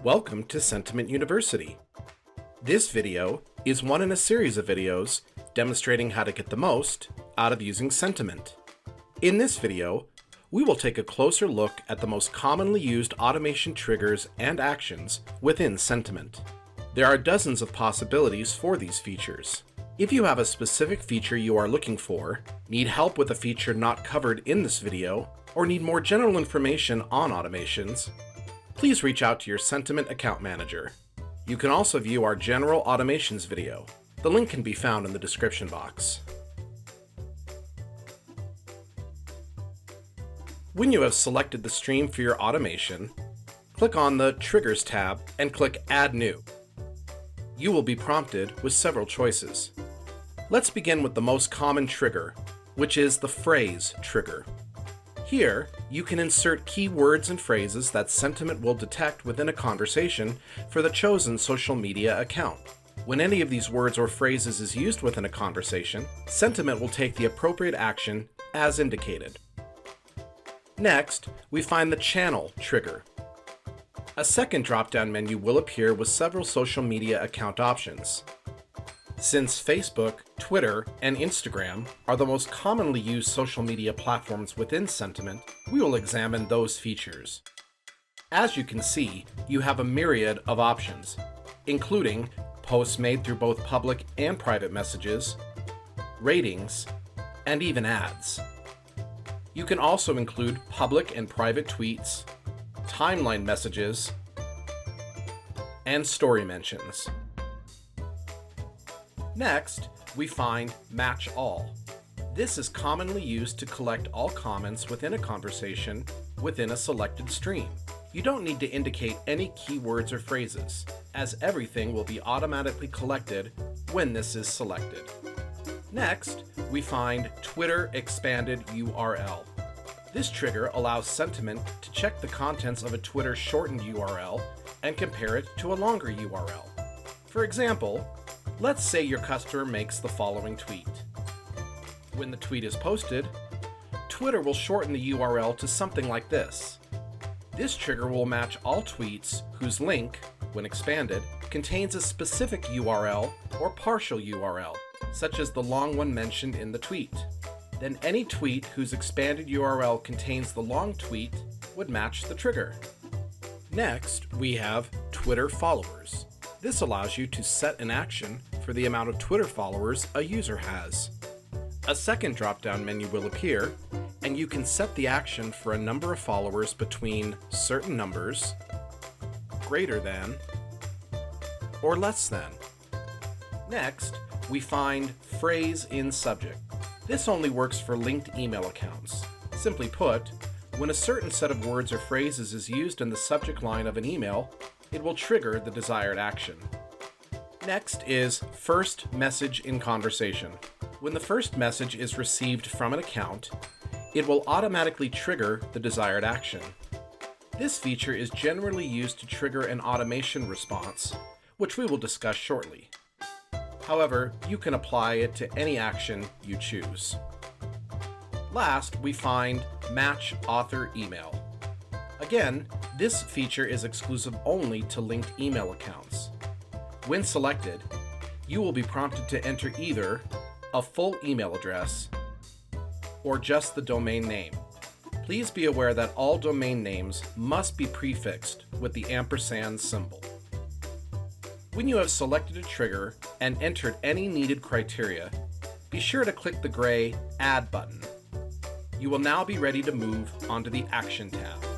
Welcome to Sentiment University. This video is one in a series of videos demonstrating how to get the most out of using Sentiment. In this video, we will take a closer look at the most commonly used automation triggers and actions within Sentiment. There are dozens of possibilities for these features. If you have a specific feature you are looking for, need help with a feature not covered in this video, or need more general information on automations, please reach out to your Sentiment account manager. You can also view our general automations video. The link can be found in the description box. When you have selected the stream for your automation, click on the Triggers tab and click Add New. You will be prompted with several choices. Let's begin with the most common trigger, which is the phrase trigger. Here, you can insert keywords and phrases that Sentiment will detect within a conversation for the chosen social media account. When any of these words or phrases is used within a conversation, Sentiment will take the appropriate action as indicated. Next, we find the channel trigger. A second drop-down menu will appear with several social media account options. Since Facebook, Twitter, and Instagram are the most commonly used social media platforms within Sentiment, we will examine those features. As you can see, you have a myriad of options, including posts made through both public and private messages, ratings, and even ads. You can also include public and private tweets, timeline messages, and story mentions. Next, we find Match All. This is commonly used to collect all comments within a conversation within a selected stream. You don't need to indicate any keywords or phrases, as everything will be automatically collected when this is selected. Next, we find Twitter Expanded URL. This trigger allows Sentiment to check the contents of a Twitter shortened URL and compare it to a longer URL. For example, let's say your customer makes the following tweet. When the tweet is posted, Twitter will shorten the URL to something like this. This trigger will match all tweets whose link, when expanded, contains a specific URL or partial URL, such as the long one mentioned in the tweet. Then any tweet whose expanded URL contains the long tweet would match the trigger. Next, we have Twitter followers. This allows you to set an action for the amount of Twitter followers a user has. A second drop-down menu will appear, and you can set the action for a number of followers between certain numbers, greater than, or less than. Next, we find Phrase in Subject. This only works for linked email accounts. Simply put, when a certain set of words or phrases is used in the subject line of an email, it will trigger the desired action. Next is First Message in Conversation. When the first message is received from an account, it will automatically trigger the desired action. This feature is generally used to trigger an automation response, which we will discuss shortly. However, you can apply it to any action you choose. Last, we find Match Author Email. Again, this feature is exclusive only to linked email accounts. When selected, you will be prompted to enter either a full email address or just the domain name. Please be aware that all domain names must be prefixed with the ampersand symbol. When you have selected a trigger and entered any needed criteria, be sure to click the gray Add button. You will now be ready to move onto the Action tab.